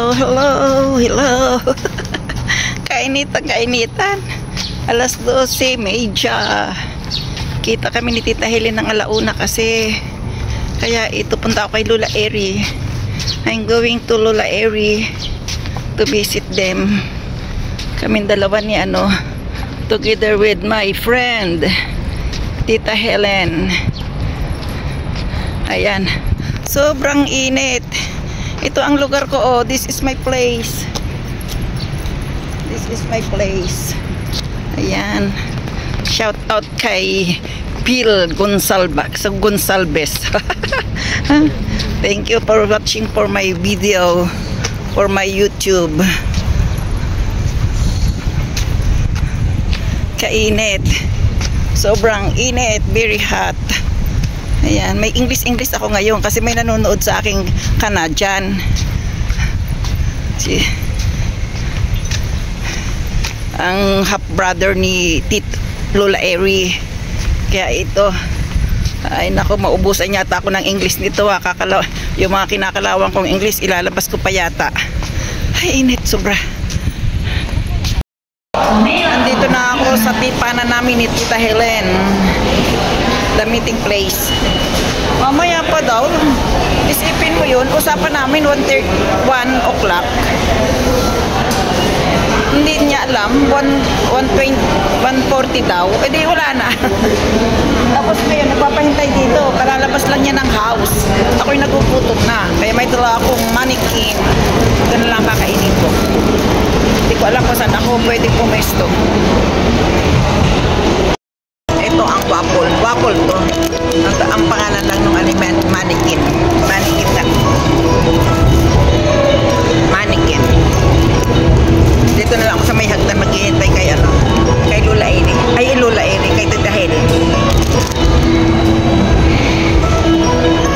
Hello, hello, hello. Kainitan. Alas 12:30. Kita kami ni Tita Helen ng alauna kasi kaya ito punta ako kay Lola Eri. I'm going to Lola Eri to visit them. Kaming dalawa ni together with my friend Tita Helen. Ayan. Sobrang init. Ito ang lugar ko. Oh, this is my place. This is my place. Ayan. Shout out kay Phil Gonsalves. Thank you for watching for my video for my YouTube. Kainit. Sobrang init. Very hot. Ayan, may English ako ngayon kasi may nanonood sa aking Canadian. Ang half brother ni Lola Eri. Kaya ito, ay nako, maubusan yata ako ng English nito. Yung mga kinakalawang kong English, ilalabas ko pa yata. Ay, init sobra. Nandito na ako sa tipanan namin ni Tita Helen. The meeting place. Mamaya pa daw. Isipin mo yun. Usapan namin 1 o'clock. Hindi niya alam. 1:40 daw. E di wala na. Tapos ngayon, nagpapahintay dito. Kalalabas lang niya ng house. Ako'y nagugutom na. Kaya may dala akong mannequin. Ganun lang kakainin ko. Hindi ko alam kung saan ako pwedeng pumesto. Ito ang waffle to. Ang pangalan lang ng mannequin. Mannequin lang. Mannequin. Dito na lang ako sa may hagdan maghihintay kay Lola Eri. Ay, Lola Eri, kay Tita Helen.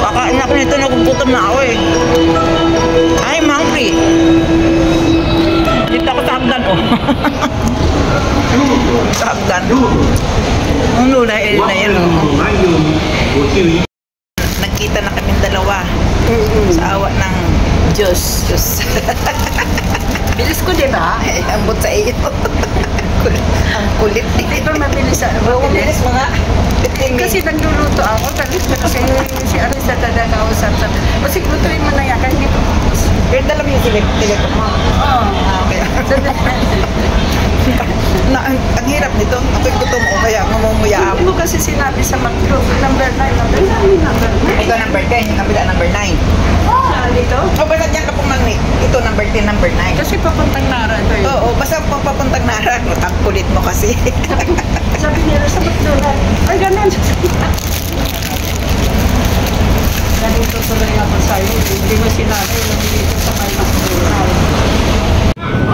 Kakain ako nito, nagugutom na ako eh. I'm hungry. Dito ako sa hagdan oh. Sa hagdan. Ang Lola Eri na yan. Nagkita na kaming dalawa sa awa ng Diyos. Bilis ko, diba? Ambot sa iyo. Ang kulit. Hindi ba mabilis? Mabilis mga. Kasi nagluluto ako. Talis na kasi si Arisa dadakausap. Kasi lutuin mo na yan. Kaya hindi ko. Pero dala mo yung telephone mo. Oo. Okay. Ang hirap nito. Ako'y gutom ko kaya mamumuya ako. Hindi mo kasi sinabi sa mag-group. Number 9. Ito number 10. Yung kabila number 9. Dito? O ba nandiyan ka pong magni? Ito number 10, number 9. Kasi papuntang Nara ito yun. Oo, basta papuntang Nara. Ang kulit mo kasi. Sabi nila sa McDonald's. Ay, ganun. Ganito tuloy ako sa'yo. Hindi mo sinabi. Dito sa may McDonald's.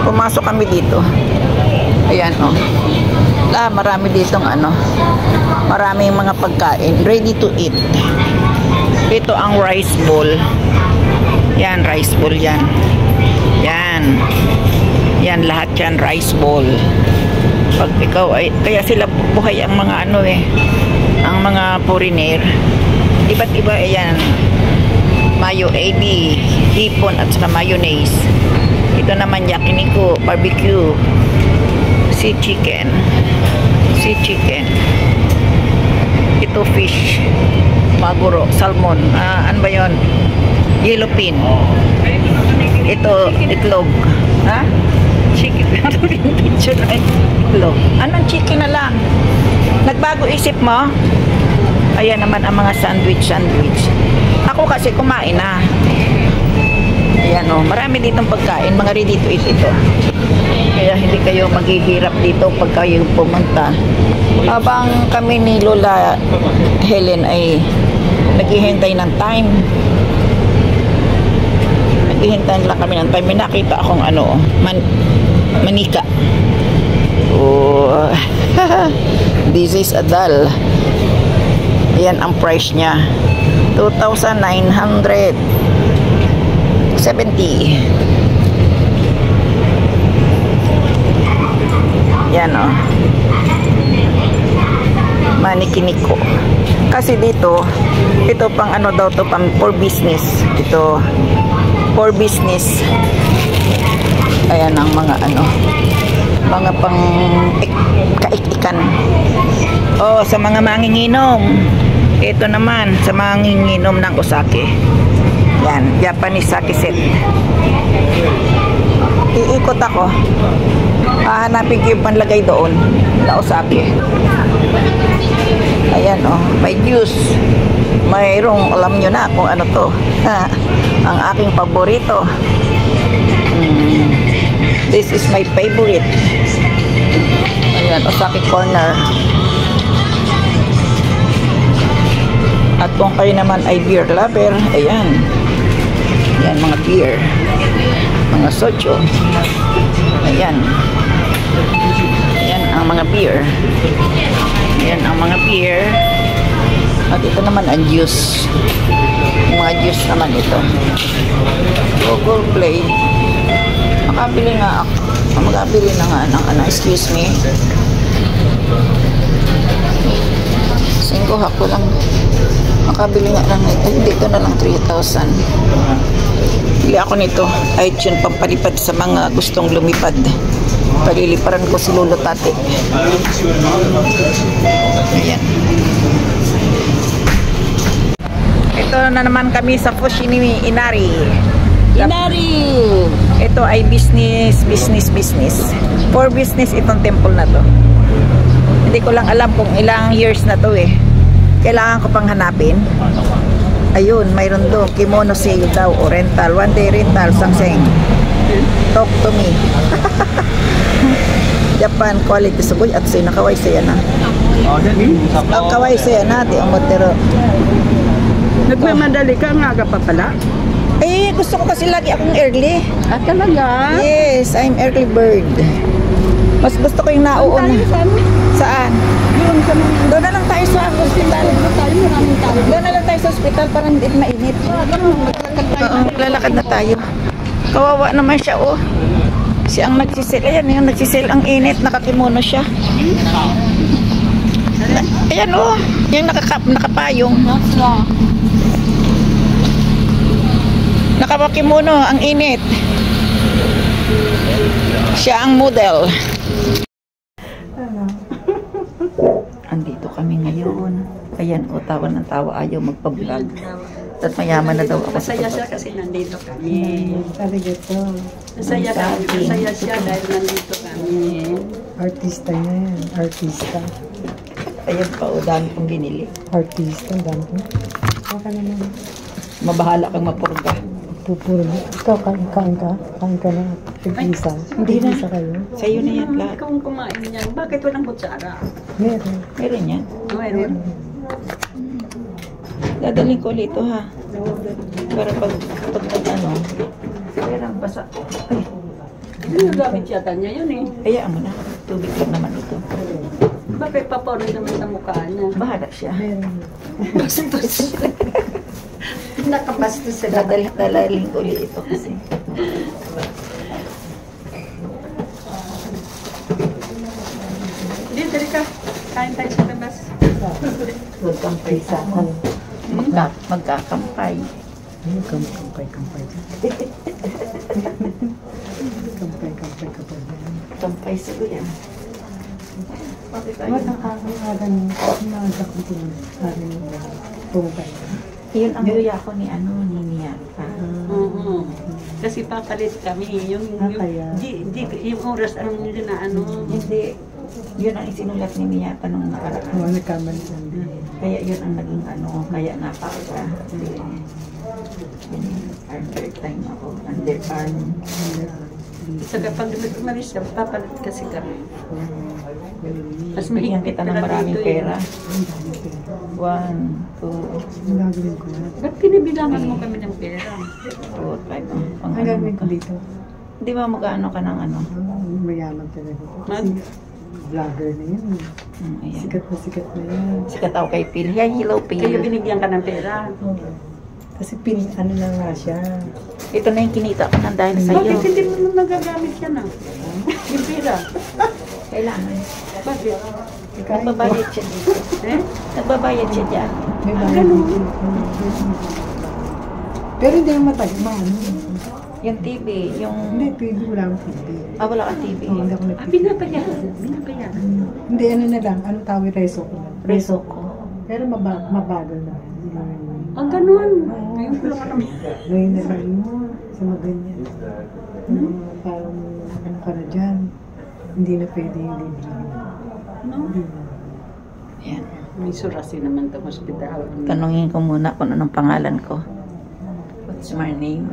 Pumasok kami dito. Ayan o. Marami ditong maraming mga pagkain. Ready to eat. Ito ang rice bowl. Yan, rice bowl yan. Yan. Yan, lahat yan, rice bowl. Pag ikaw ay, kaya sila buhay ang mga ang mga foreigner. Iba't iba, ayan. Mayo, AB, hipon at saka mayonnaise. Ito naman yakiniku, barbecue. Sea chicken. Ito fish. Maguro, salmon. Ano ba yun? Yellowfin. Ito, itlog. Ha? Chicken. Itlog. Anong chicken na lang? Nagbago isip mo? Ayan naman ang mga sandwich. Ako kasi kumain na. Ayan o. Marami ditong pagkain. Mga ready to eat ito. Kaya hindi kayo maghihirap dito pag kayo pumunta. Habang kami ni Lola Helen ay naghihintay ng time. Naghihintay lang kami ng time. May nakita akong manika. Oh, this is a dal. Ayan ang price niya. 2,970. Yan o. Manikiniko. Kasi dito, ito pang daw to, pang for business. Ito, for business. Ayan ang mga ano, mga pang kaikikan. Oh, sa mga manginginom. Ito naman sa manginginom ng Osake. Yan, Japanese sake set. Iikot ako. Hahanapin ko yung panlagay doon na Osake. Ayan oh, may juice. Mayroong, alam nyo na kung ano to. Ang aking paborito. This is my favorite. Ayan, Osake Corner. At kung kayo naman ay beer lover, ayan. Ayan, mga beer. Mga soju. Ayan. Ayan ang mga beer. Ayan ang mga beer. At ito naman ang juice. Yung mga juice naman ito. Google Play. Makabili nga ako. Magabili na nga ng ano, excuse me. Singko ako lang. Makabili nga lang ito. Dito na lang 3,000. Bili ako nito. Ay, yun pampalipad sa mga gustong lumipad. Paliliparan ko si Lolo Tate. Ayan. Ito na naman kami sa Fushimi Inari. Inari! Ito ay business. For business itong temple na to. Hindi ko lang alam kung ilang years na to eh. Kailangan ko pang hanapin. Ayun, mayroon doon. Kimono sale daw o rental. One day rental, sangseng. Talk to me. Japan quality sugoy at say nakaway saya na. Nakaway saya na. Di ang motero. Nagmamadali ka nga pa pala? Eh, gusto ko kasi lagi akong early. Ah, talaga? Yes, I'm early bird. Mas gusto ko yung nauuna. Saan? Doon na lang tayo sa hospital. Doon na lang tayo sa hospital para hindi mainit. Oo, lalakad na tayo. Kawawa naman siya, oh. Siya ang nagsisil. Ayan, yung nagsisil. Ang init, nakakimono siya. Ayan, oh. Yung nakapayong. Nakapakimono, ang init. Siya ang model. Andito kami ngayon. Ayan, o, tawa ng tawa. Ayaw magpa-vlog. At mayaman na daw ako sa Masaya siya kasi nandito kami. Talaga Masaya siya dahil nandito kami. Artista niya yan. Artista. Ayan pa, o, dami kong binili. Artista. Dami ko. Baka naman. Mabahala kang mapurga. Pupuro. Ikaw, kain ka? Kain ka na. Tig-isa. Hindi na. Tig-isa kayo. Sa'yo na yan lahat. Ikaw ang kumain niyan. Bakit walang kutsara? Meron. Meron yan. Meron. Dadalhin ko ulit ito, ha? Para pag ano, perang basa. Ay, Gamit yata niya yun eh. hayaan mo na. Tubig lang naman ito. Bakit paparoy naman sa mukha niya? Bahala siya. Meron. Bastos. Nakabastos sila. Dadalhin ko ulit ito kasi. Hindi, dali ka. Kain tayo sa labas. Magkampay sa ako. Magkakampay. Kampay. Kampay. Kampay siguro yan. Bakit tayo? Magkakaroon maaga kong pumunta. Yun ang luya ko ni Miyata. Oo. Kasi papalit kami. Yung Kaya. yung oras ang nila na ano. Hindi. Yun ang isinulat ni Miyata nung nakaraan. Mga nagkamali lang. Kaya yun ang naging kaya napaka. Under time ako. Underarm. Sa kapag umalis siya, papalit kasi kami. Mas Bigyan mahigpit kita ng maraming dito eh. pera. 1, 2, Gagawin ko na. Ba't pinibilangan mo kami ng pera? 4, 5. Ang gagawin ko dito. Di ba mag-ano ka ng ano? Mayaman talaga. Mag? Vlogger na yun. Ayan. Sikat na yan. Sikat ako kay Phil. Hey, hello Kaya Phil. binigyan ka ng pera. Kasi ano na nga siya. Ito na yung kinita ko ng dahil sa iyo. Bakit hindi mo nagagamit yan ah? Yung pera. Kailangan. Bakit? Nagbabayad siya dito. Eh? Nagbabayad siya dyan. May bayad dito. Pero hindi naman matagal. Yung TV, yung... Hindi, TV, wala akong TV. Wala kang TV. Oo, hindi ako nag-TV. Binabayaran. Binabayaran. Hindi, ano na lang, ano tawag, reso ko lang. Reso ko. Pero mabagal na. Ang ganun. Ngayon ko lang alam. Ngayon na lang mo, sa mga ganyan. Parang, ano ka na dyan, hindi na pwede yung libre. No? Hindi na. Yan. May surasi naman itong hospital. Tanungin ko muna kung anong pangalan ko. What's my name?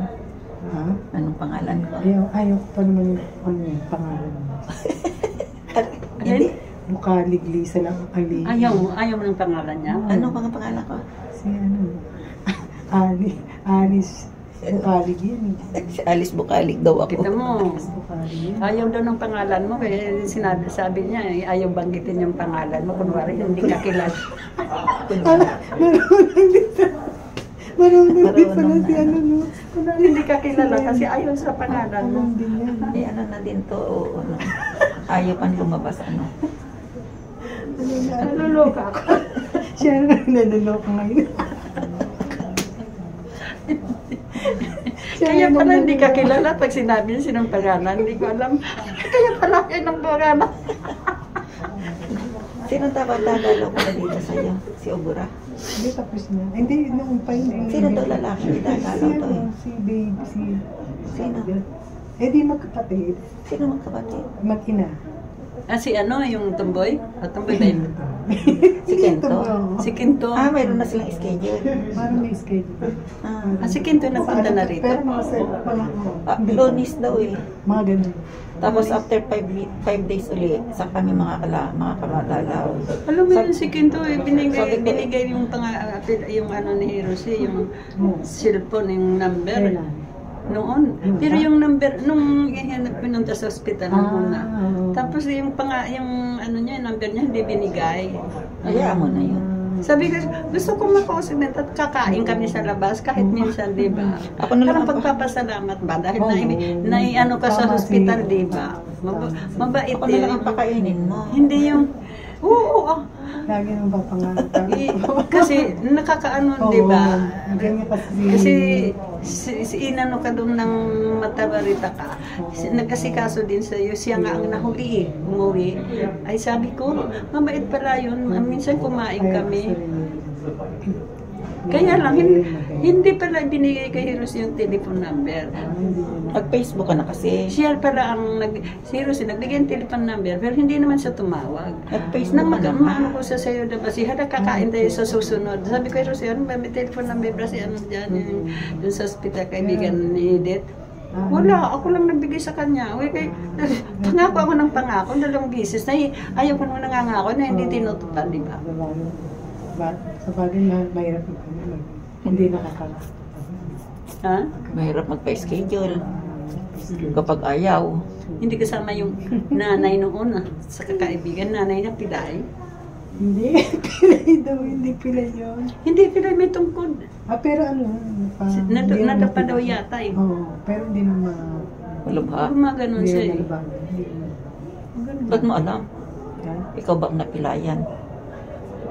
Ha? Anong pangalan ko? Ayaw ko pa naman yung pangalan mo. Hindi. Mukha liglisa lang ang ali. Ayaw mo ng pangalan niya? Anong mga pangalan ko? Si ano? Alice. Bukalig yan eh. Si Alice Bukalig daw ako. Kita mo. Alice Bukalig. Ayaw daw ng pangalan mo. Eh, sabi niya, ayaw banggitin yung pangalan mo. Kunwari, hindi ka kilala. Marunong din pala Marunong si na. ano no. Kunwari, hindi ka kilala kasi ayaw sa pangalan mo. Alam din yan. Eh, ano na din to, o ano. Ayaw pang lumabas, ano. Naluluka ako. Siya na nanuloko ngayon. Kaya pala hindi ka kilala pag sinabi niya sinong pangalan. Hindi ko alam. Kaya pala yun ang pangalan. Sino tatagalaw ko na dito sa'yo? Si Obura? Hindi tapos na. Hindi, noong pa yun. Sino to lalaki? Hindi tatagalaw to eh. Si baby, si... Sino? Eh di magkapatid. Sino magkapatid? Mag-ina. Si ano, yung tomboy? Tomboy ba yun? Si Kento? Si Kinto. Mayroon na silang schedule. Parang may schedule. Si Kinto nagpunta na rito. Pero mga Lunis daw eh. mga ganun. Tapos after 5 days uli, sa kami mga kamadalaw. Alam mo yun, si Kinto, binigay Sabi ko, yung ano ni Hiroshi, yung cellphone, yung number. Kailan? Noon. Pero yung number, nung pinunta sa ospital muna. Tapos yung ano niya, number niya hindi binigay. Hayaan mo na yun. Sabi ko, gusto ko makausapin at kakain kami sa labas kahit minsan, di ba? Ako na lang Parang pagpapasalamat ba? Dahil naiano ka sa hospital, di ba? Mabait Ako na lang ang yun. pakainin mo. Hindi yung, oo, Lagi nang papangalan. kasi nakakaano, di ba? Ganyan Kasi si inano ka doon ng matabarita ka, nagkasikaso din sa iyo, siya nga ang nahuli, umuwi. Ay sabi ko, mabait pala yun, minsan kumain kami. Kaya lang, hindi pala binigay kay Hiroshi yung telephone number. Nag-Facebook ka na kasi. Siya pala ang si Hiroshi nagbigay ng telephone number, pero hindi naman siya tumawag. Nag-Facebook Nang ka naman. mag-ano ko sa sayo na ba, hada kakain tayo sa susunod. Sabi ko, Hiroshi, ano ba, may telephone number ba si ano dyan, yung sa hospital, kaibigan ni Edith? Wala, ako lang nagbigay sa kanya. Okay, pangako ako ng pangako, 2 beses. Ayaw ko naman nangangako na hindi tinutupad, di ba? Sa bagay na mahirap hindi nakakala. Ha? Mahirap magpa-schedule. Kapag ayaw. Hindi kasama yung nanay noon sa kakaibigan. Nanay niya pilay. Hindi, pilay daw, hindi pilay yun. Hindi pilay, may tungkod. Pero ano, Nadapa daw yata eh. Oo, pero hindi naman Malubha. Gumaganon hindi siya eh. naman Ba't mo alam? Ikaw ba ang napilayan?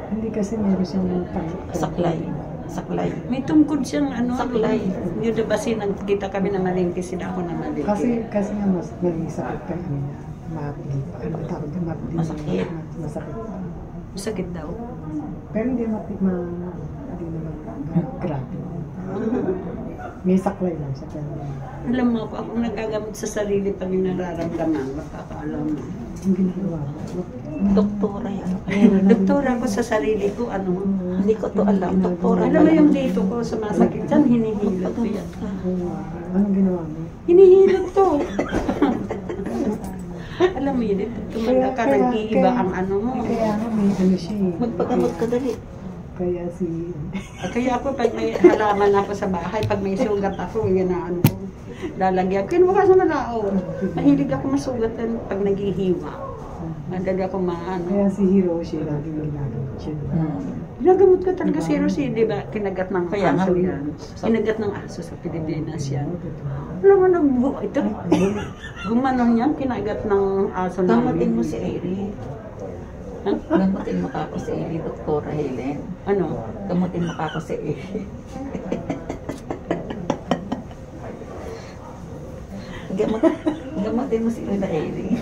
Hindi kasi meron siyang Saklay. Saklay. May tungkod siyang ano. Saklay. Yun na ba nagkita kami na malingki sila ako na malingki. Kasi nga mas sakit ka niya. Mapili. Ano tawag niya? Mapili. Masakit. Masakit. Masakit daw. Pero hindi hindi naman grabe. May saklay lang siya. Pero Alam mo ako, akong nagagamot sa sarili pag yung nararamdaman. Makakaalam mo. ang ginagawa mo. Doktora yan. Doktora ako sa sarili ko, ano. Hindi ko to alam. Doktora Alam mo yung dito ko sa masakit dyan, hinihilot ko yan. Anong ginawa mo? Hinihilot to. Alam mo yun, tumanda ka, nag-iiba ang ano mo. Kaya nga may ano siya eh. Magpagamot ka dali. Kaya si... Kaya ako, pag may halaman ako sa bahay, pag may sugat ako, yun na ano, lalagyan. Kinuha sa malao. Mahilig ako masugatan pag naghihiwa. Madali ako maano. Kaya si Hiroshi lagi ginagawa siya. Ginagamot ko talaga si Rosie, di ba? Kinagat ng Kaya nga. aso yan. Kinagat ng aso sa Pilipinas yan. Alam mo, nagbuo ito. Gumanon yan, kinagat ng aso namin. Gamatin mo si Eri. Gamutin mo ka ako si Eri, Doktora Helen. Ano? Gamutin mo ka ako si Eri. Gamutin mo si Lola Airy.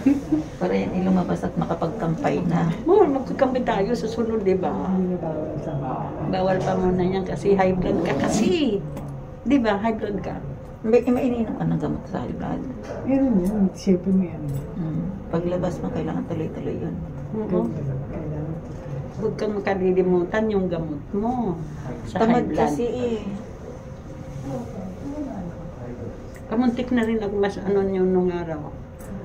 Para yan ilumabas at makapagkampay na. Magkakampi tayo sa sunod, di ba? Hindi na bawal sa Bawal pa muna yan kasi high blood ka kasi. Di ba? High blood ka. May iniinom ka ng gamot sa high blood. Meron yan. Siyempre may ano. Paglabas mo, kailangan tuloy-tuloy yun. Oo. Kailangan. Huwag kang makalilimutan yung gamot mo. Sa high Tamad blood. kasi eh. Kamuntik na rin ako mas ano yun nung araw.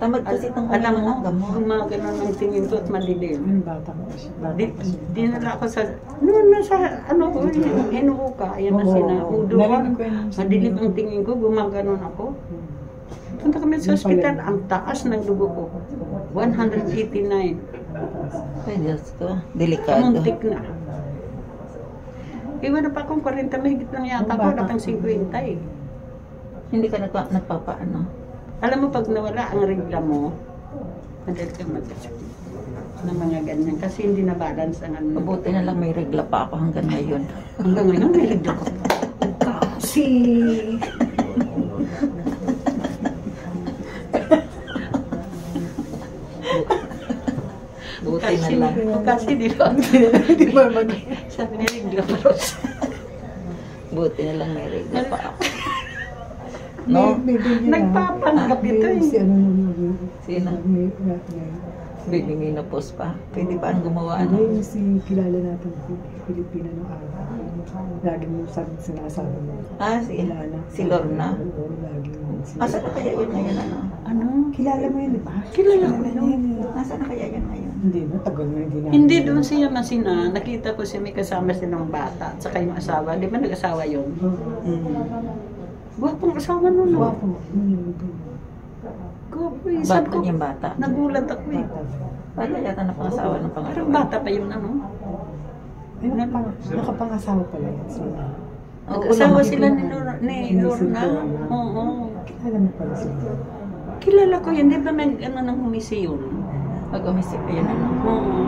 Tamad kasi itong Alam mo, ng gamot. gumagano ng tingin ko at madilim. Yung bata ko siya. Bata Di, pa siya. dinala ako sa, noon nasa, ano ko, hinuuka, yan na Oo, sinuudo. narinig ko yun. Madilim ang tingin ko, gumaganon ako. Punta kami sa ospital, ang taas ng dugo ko. 189. Ay, Diyos ko. Delikado. Kamuntik na. Iwan na pa akong 40, mahigit lang yata ko, wala pang 50 eh. Hindi ka nagpapaano. Alam mo, pag nawala ang regla mo, madali kang magkasakit ng mga ganyan. Kasi hindi na balance ang ano. Mabuti na lang may regla pa ako hanggang ngayon. Hanggang ngayon, may regla ko. Kasi... Buti na lang. Kasi di ba? Di ba mag... Sabi niya regla pa rin. Buti na lang may regla pa ako. No? Nagpapanggap ito eh. Si ano nung Sino? may Baby menopause pa. Pwede pa ang gumawa ano ano? yung si kilala natin Pilipina nung araw. Lagi mo sinasabi mo. Si Lorna. Oo, lagi mo. Asa na kaya yun ngayon ano? Ano? Kilala mo yun, di ba? Kilala ko Kilala yun. niya yun. Asa na kaya yun ngayon? Hindi na, tagal na hindi na. Hindi doon siya masina. Nakita ko siya may kasama silang bata. At saka yung asawa. Di ba nag-asawa yun? Gwapong asawa nun. No? Wapo. Gwapo eh. Sabi Bata ko, niyang bata. nagulat ako eh. Bata yata na pangasawa ng Parang pangalawa. bata pa yun ano. Nakapangasawa pala yan sila. Nag-asawa sila ni Lorna. Oo. Kilala mo pala sila. Kilala ko yun. Di ba may ano nang humisi yun? Pag-umisip yun ano. Oo.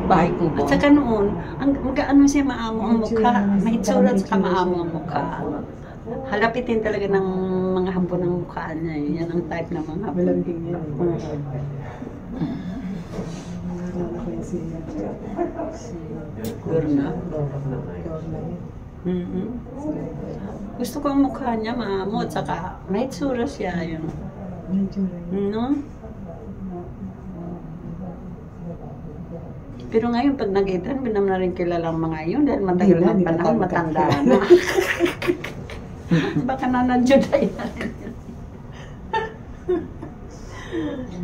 Bahay kubo. At saka noon, ang ano siya maamo ang mukha. May itsura at saka maamo ang mukha. Halapitin talaga ng mga hambon ng mukha niya. Yan ang type ng mga hambon. Malambing yan. Kilala ko yan si Lorna. Lorna yan. Mhm. Gusto ko ang mukha niya maamo at saka may itsura siya. Yun. Medyo rin. No? Pero ngayon, pag nakita, hindi naman na rin kilala ang mga yun dahil matagal Hindi na, ng hindi na panahon, tayo matanda magkakilala. na. Baka nanandiyan na yan.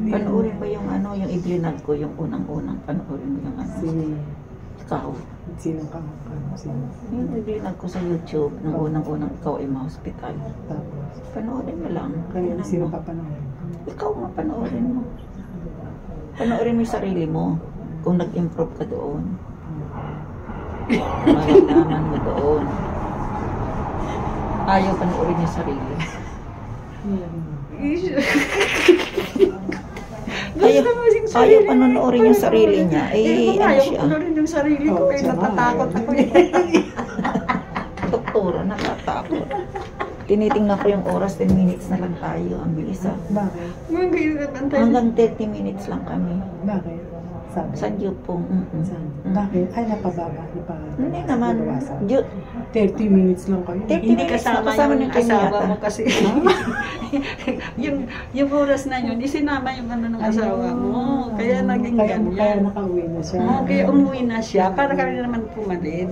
Panoorin mo yung ano, yung iblinag ko, yung unang-unang panoorin mo yung ano. Ikaw. Sinong kamukha? Sino? Yung iblinag ko sa YouTube, nung unang-unang ikaw ay ma-hospital. Tapos, Panoorin mo lang. kaya Tingnan sino mo. papanood? Ikaw nga, panoorin mo. Panoorin mo yung sarili mo. Kung nag-improve ka doon. Malalaman mo doon. Ayaw panoorin yung sarili. Ayaw panoorin yung sarili niya. Eh, ano ayaw siya? ko rin yung sarili ko, Oo, kaya siya nga, natatakot ayaw. ako eh. Doktora, natatakot. Tinitingnan ko yung oras, 10 minutes na lang tayo. Ang bilis ah. Bakit? Hanggang 30 minutes lang kami. Bakit? Sabi. Sa Jupong. Saan? Bakit? Ay, napababa. Hindi naman. Nabawasan. 30 30 minutes lang kayo. 30 Hindi minutes kasama kasama yung ng kanya asawa yata. mo kasi. yung oras na yun, di sinama yung ano ng asawa mo. Kaya naging Kaya ganyan. nakauwi na siya. Kaya umuwi na siya para kami naman pumalit.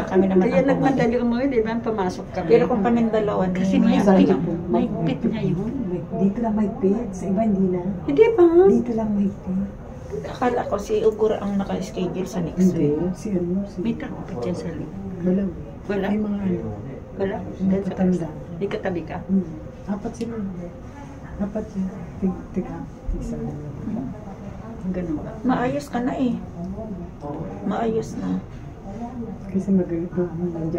Kami naman Kaya ang nagmadali umuwi, di ba? Pumasok kami. Pero kung kaming dalawa, ni Kasi Saan mahigpit. niyo po? Mahigpit niya yun. Dito lang mahigpit. Sa iba hindi na. Hindi ba? Dito lang mahigpit. akala ko si Ugura ang naka-schedule sa next Hindi. week. Si ano? Si... May takot yan sa loob. Wala. Wala? May mga ano. Wala? Mga Dahil sa katanda. Di katabi ka? Apat sila. Apat sila. Tika. Isa. Ganun ba? Maayos ka na eh. Maayos na. Kasi nandiyan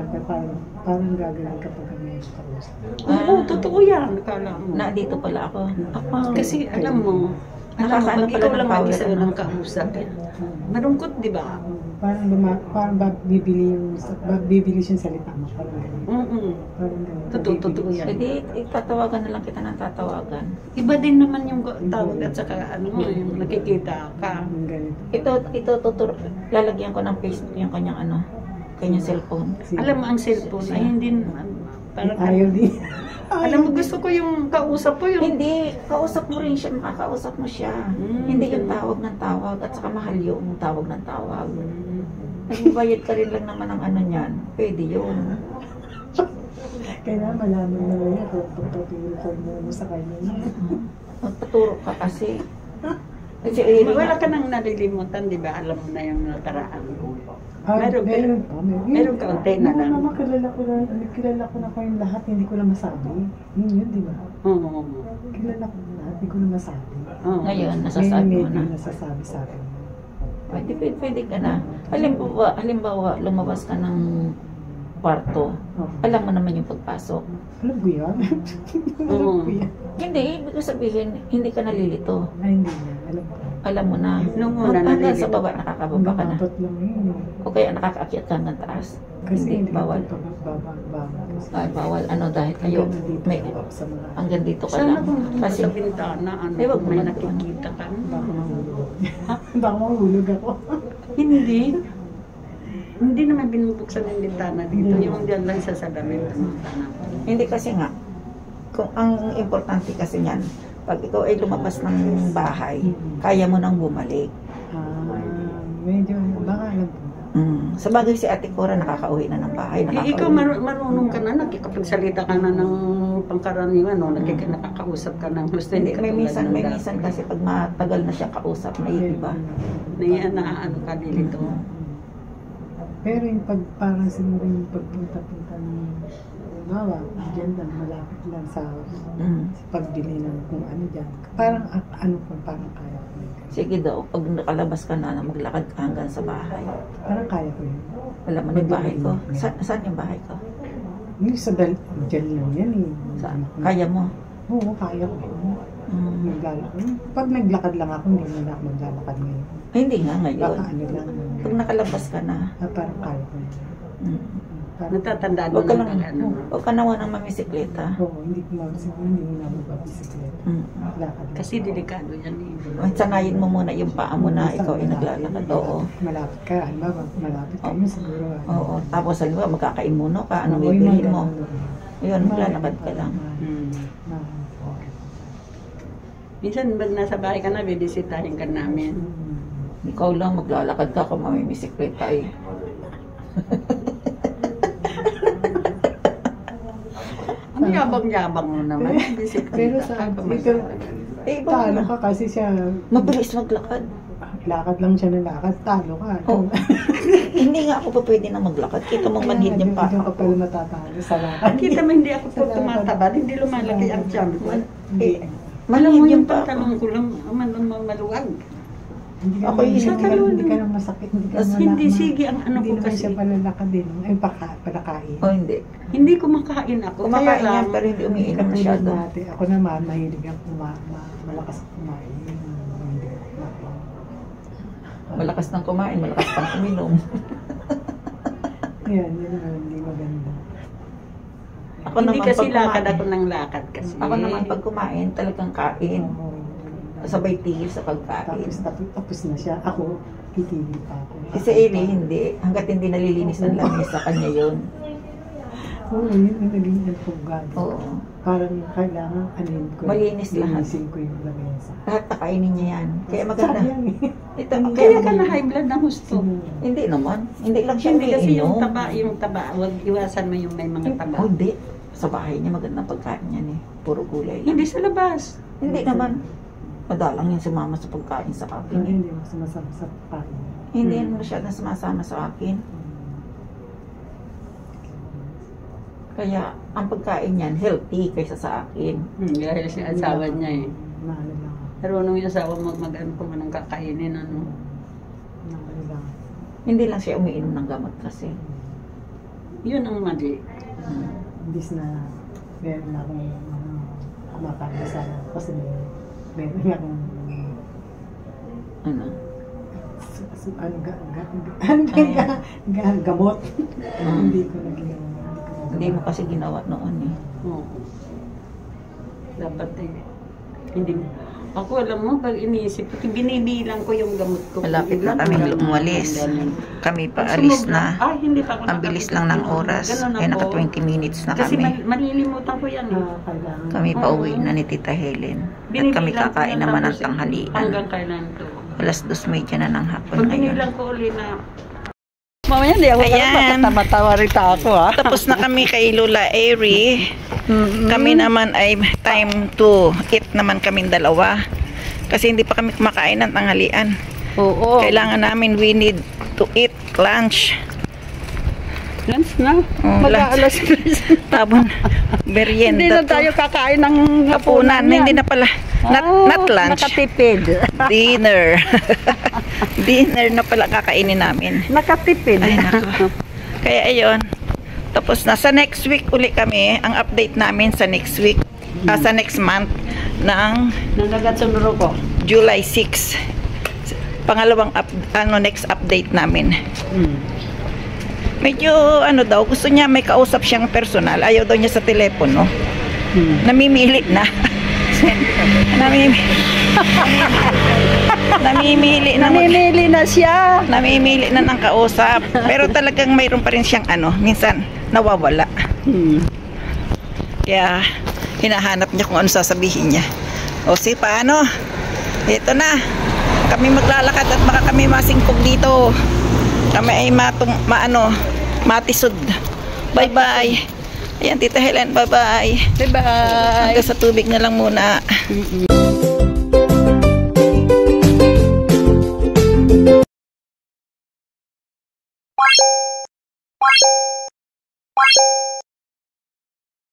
ka parang gagaling kapag may kausap. Oo, totoo yan. Akala mo. Na dito pala ako. Kasi alam mo, Nakakaano pag pala ikaw ng lang power, mag-isa ano? ng kausap, malungkot, di ba? parang bibili siyang salita mo. Parang ganun. Parang ganun. Totoo yan. Hindi, tatawagan na lang kita ng tatawagan. Iba din naman yung tawag at saka yung nakikita ka. Parang ganito. Ito lalagyan ko ng Facebook yung kanyang kanyang cellphone. Alam mo, ang cellphone ay hindi parang Ayaw din. alam mo, gusto ko yung kausap ko yung Hindi, kausap mo rin siya, makakausap mo siya. Hindi yung tawag ng tawag at saka mahal yung tawag ng tawag. Nagbayad ka rin lang naman ng niyan. Pwede yun. Kaya malaman na rin ako kung tuturo ko mo sa kanya. Magpaturo ka kasi. Kasi wala ka nang nalilimutan, di ba? Alam mo na yung nakaraan. Meron Meron kaunti na lang. Mama, kilala ko na ko yung lahat, hindi ko na masabi. Yun, di ba? Oo. Kilala ko na lahat, hindi ko na masabi. Oo. Ngayon, nasasabi mo Medyo na. nasasabi sa akin. Pwede ka na. Halimbawa, lumabas ka ng kwarto. Alam mo naman yung pagpasok. Alam ko yan. Alam ko yan. Hindi, ibig ko sabihin, hindi ka nalilito. Ay, hindi na. Alam ko. Alam mo na. Nung una, Hanggang sa nalilito baba, ka. nakakababa ka na. Dapat lang yun. O kaya nakakaakyat ka hanggang taas. Kasi Hindi, bawal. Bawal. Ay, bawal. Dahil kayo, may, sa mga... hanggang dito ka Sana lang. kung Kasi, sa bintana, Eh, wag mo may man nakikita ka. Baka mahulog. Baka mahulog ako. Hindi. Hindi naman binubuksan yung bintana dito. Yung diyan lang sa salamin. hindi kasi nga, kung ang importante kasi niyan, pag ikaw ay lumabas ng bahay, kaya mo nang bumalik. Medyo, baka alam ko. Sa bagay si Ate Cora nakakauwi na ng bahay. Ikaw marunong ka na, nakikapagsalita ka na ng pangkaraniwan, no? Nakakausap ka ng gusto. Hindi, may minsan kasi pag matagal na siya kausap, naiiba. Naano ka dito. Pero yung parang siguro yung pagpunta-punta ng bawa, dyan lang, malapit lang sa pagbili ng kung ano dyan. Parang parang kaya ko yun. Sige daw, pag nakalabas ka na, maglakad ka hanggang sa bahay. Parang kaya ko yun. Alam mo na yung bahay ko. Saan yung bahay ko? Yung sa dyan lang yan eh. Kaya mo? Oo, kaya ko. Pag naglakad lang ako, hindi mo na ako maglalakad ngayon. Ay, hindi nga ngayon. Baka ano lang. Pag nakalabas ka na. Parang kaya ko yun. Natatandaan mo Huwag ka na lang, huwag ka nawa ng mamisikleta. Oo, hindi ko hindi mo na magbabisikleta. Lakad. Kasi delikado yan eh. Sanayin mo muna yung paa mo na ikaw ay naglalakad. Oo. Malapit ka, ano ba? Malapit ka mo siguro. Oo. Tapos halimbawa magkakaimuno ka, ano bibilhin mo? Ayun, maglalakad ka lang. Minsan pag nasa bahay ka na, bibisitahin ka namin. Ikaw lang maglalakad ka kung mamimisikleta eh. Ang yabang-yabang mo naman. Pero sa ito, talo ka kasi siya, Mabilis maglakad. lakad lang siya ng lakad, talo ka. Oh. Hindi nga ako pa pwede na maglakad. Kita mong manhid yung paa Diyan ka ko. pala matatalo sa lakad. Kita mo, hindi ako po tumatabad, hindi lumalaki ang tiyan ko. Alam mo Manhid yung yung paa ko. pantalon ko lang, maluwag. Hindi ka Ako naman- yung hindi ka- talon. hindi ka naman masakit, hindi ka Tapos naman hindi, lakma. sige, ang ano Hindi ko naman kasi, siya palalakad din. Ay, palakain. Oh, hindi. hindi kumakain ako. Kumakain Kaya yan, lang, pero hindi umiinom Katulad masyado. natin, ako naman, mahilig ang malakas kumain. Hindi ako kumain. Malakas nang kumain, malakas pang uminom. Yan, yun naman, hindi maganda. Ako hindi naman kasi pag lakad kumain, ako ng lakad kasi. ako naman pag kumain, talagang kain. Oo. Sabay tigil sa pagkain. Tapos na siya. Ako, titigil pa ako. Si Eli, hindi. Hanggat hindi nalilinis ang lamesa, kanya yun. Oo, yun ang naging ugali. Oo. Parang kailangan anin ko. Malinis lahat. Linisin ko yung lamesa. Lahat nakainin niya yan. Kaya maganda. Sayang eh. Ito, Kaya ka na high blood na gusto. Hindi naman. Hindi lang siya Hindi kasi yung umiinom. taba, wag iwasan mo yung may mga taba. Oh, hindi. Sa bahay niya magandang pagkain yan eh. Puro gulay lang. Hindi sa labas. Hindi naman. Madalang yan si mama sa pagkain sa akin eh. Hindi mo sumasama sa pain. Hindi yan masyadong sumasama sa akin. Kaya ang pagkain niyan healthy kaysa sa akin. Dahil si asawa niya eh. Mahal lang. Pero nung yung asawa mo mag-ano kung anong kakainin, ano. Mahal lang. Hindi lang siya umiinom ng gamot kasi. Yun ang mali. Imbis na meron akong kumakain sana kasi meron akong Ano? gamot. Hindi ko na ginawa. Hindi mo kasi ginawa noon eh. Oo. Dapat hindi mo. Ako alam mo, pag iniisip ko, binibilang ko yung gamot ko. Malapit na Ilan kami ang umalis. ganun. Kami pa Pag alis sumobra, na. hindi pa ako Ang bilis lang ng oras. Ganun Kaya ako. naka 20 minutes na Kasi kami. malilimutan ko yan eh. Kailangan. Kami pa Oo. uwi na ni Tita Helen. At Binibilang kami ko kakain yan, naman ng tapos tanghalian. Hanggang kailan to. Alas 2:30 na ng hapon Pag ngayon. binilang ko uli na... Mamaya hindi ako Ayan. matatawa rita ako ha. Tapos na kami kay Lola Airy. Kami naman ay time to eat naman kaming dalawa. Kasi hindi pa kami kumakain ng tanghalian. Oo. Kailangan namin, we need to eat lunch. Lunch na. Oh, lunch. Mag-aalas 3. Tabon, Hindi merienda na to. tayo kakain ng Hapunan, yan. hindi na pala. Not lunch. Nakatipid. Dinner. Dinner na pala kakainin namin. Nakatipid. Ay, nako. Kaya ayun. Tapos na sa next week uli kami, ang update namin sa next week, sa next month ng Nangagatsunuro ko. July 6. Pangalawang next update namin. Medyo daw, gusto niya may kausap siyang personal. Ayaw daw niya sa telepono. Namimili na. Namimili na siya. Namimili na ng kausap. Pero talagang mayroon pa rin siyang minsan nawawala. Kaya hinahanap niya kung ano sasabihin niya. O si paano? Ito na. Kami maglalakad at baka kami masingkog dito. Kami ay matisod. Bye-bye. Ayan, Tita Helen, bye-bye. Bye-bye. Hanggang sa tubig na lang muna.